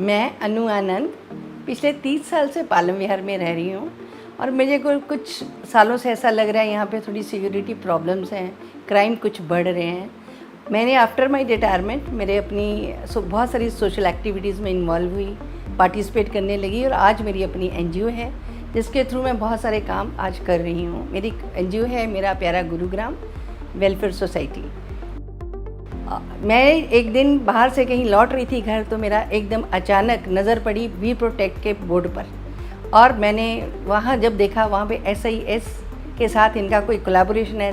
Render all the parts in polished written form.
मैं अनु आनंद पिछले 30 साल से पालम विहार में रह रही हूँ और मुझे को कुछ सालों से ऐसा लग रहा है यहाँ पे थोड़ी सिक्योरिटी प्रॉब्लम्स हैं, क्राइम कुछ बढ़ रहे हैं। मैंने आफ्टर माय रिटायरमेंट मेरे अपनी बहुत सारी सोशल एक्टिविटीज़ में इन्वॉल्व हुई, पार्टिसिपेट करने लगी और आज मेरी अपनी एनजीओ है जिसके थ्रू मैं बहुत सारे काम आज कर रही हूँ। मेरी एनजीओ है मेरा प्यारा गुरुग्राम वेलफेयर सोसाइटी। मैं एक दिन बाहर से कहीं लौट रही थी घर, तो मेरा एकदम अचानक नज़र पड़ी वी प्रोटेक्ट के बोर्ड पर और मैंने वहाँ जब देखा वहाँ पे SIS के साथ इनका कोई कोलैबोरेशन है,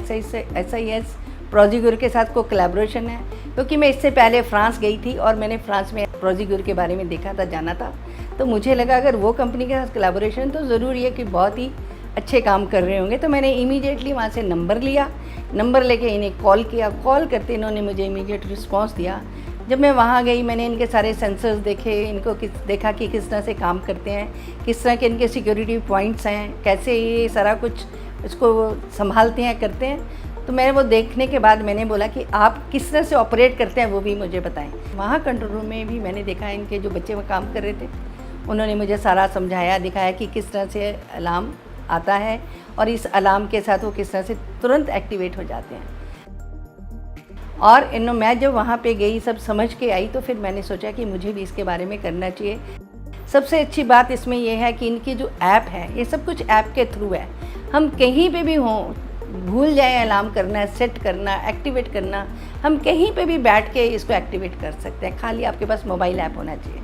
SIS प्रोजीग्योर के साथ कोई कोलैबोरेशन है। क्योंकि मैं इससे पहले फ्रांस गई थी और मैंने फ्रांस में प्रोजीग्योर के बारे में देखा था, जाना था, तो मुझे लगा अगर वो कंपनी के साथ कोलैबोरेशन तो ज़रूरी है कि बहुत ही अच्छे काम कर रहे होंगे। तो मैंने इमीडिएटली वहाँ से नंबर लिया, नंबर लेके इन्हें कॉल किया। कॉल करते इन्होंने मुझे इमीडिएट रिस्पांस दिया। जब मैं वहाँ गई मैंने इनके सारे सेंसर्स देखे, इनको देखा कि किस तरह से काम करते हैं, किस तरह के इनके सिक्योरिटी पॉइंट्स हैं, कैसे ये सारा कुछ इसको संभालते हैं, करते हैं। तो मैंने वो देखने के बाद मैंने बोला कि आप किस तरह से ऑपरेट करते हैं वो भी मुझे बताएं। वहाँ कंट्रोल रूम में भी मैंने देखा इनके जो बच्चे वो काम कर रहे थे, उन्होंने मुझे सारा समझाया, दिखाया कि किस तरह से अलार्म आता है और इस अलार्म के साथ वो किस तरह से तुरंत एक्टिवेट हो जाते हैं। और मैं जब वहाँ पे गई सब समझ के आई तो फिर मैंने सोचा कि मुझे भी इसके बारे में करना चाहिए। सबसे अच्छी बात इसमें यह है कि इनकी जो ऐप है ये सब कुछ ऐप के थ्रू है। हम कहीं पे भी हों, भूल जाएं अलार्म करना, सेट करना, एक्टिवेट करना, हम कहीं पे भी बैठ के इसको एक्टिवेट कर सकते हैं। खाली आपके पास मोबाइल ऐप होना चाहिए।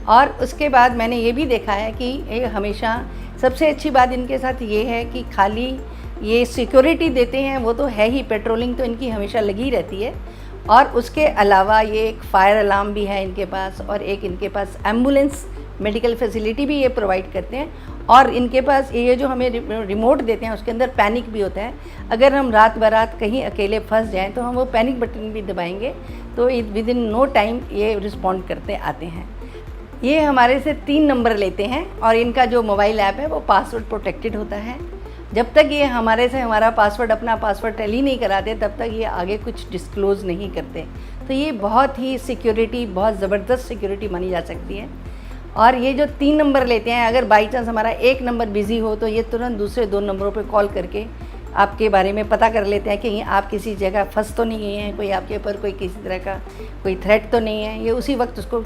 और उसके बाद मैंने ये भी देखा है कि ये हमेशा सबसे अच्छी बात इनके साथ ये है कि खाली ये सिक्योरिटी देते हैं वो तो है ही, पेट्रोलिंग तो इनकी हमेशा लगी रहती है। और उसके अलावा ये एक फायर अलार्म भी है इनके पास और एक इनके पास एम्बुलेंस मेडिकल फैसिलिटी भी ये प्रोवाइड करते हैं। और इनके पास ये जो हमें रिमोट देते हैं उसके अंदर पैनिक भी होता है। अगर हम रात बरात कहीं अकेले फंस जाएं तो हम वो पैनिक बटन भी दबाएंगे तो विद इन नो टाइम ये रिस्पॉन्ड करते आते हैं। ये हमारे से 3 नंबर लेते हैं और इनका जो मोबाइल ऐप है वो पासवर्ड प्रोटेक्टेड होता है। जब तक ये हमारे से हमारा पासवर्ड अपना पासवर्ड टेली नहीं कराते तब तक ये आगे कुछ डिस्क्लोज़ नहीं करते। तो ये बहुत ही सिक्योरिटी, बहुत ज़बरदस्त सिक्योरिटी मानी जा सकती है। और ये जो 3 नंबर लेते हैं, अगर बाई चांस हमारा 1 नंबर बिज़ी हो तो ये तुरंत दूसरे 2 नंबरों पर कॉल करके आपके बारे में पता कर लेते हैं कि आप किसी जगह फंस तो नहीं गए हैं, कोई आपके ऊपर कोई किसी तरह का कोई थ्रेट तो नहीं है। ये उसी वक्त उसको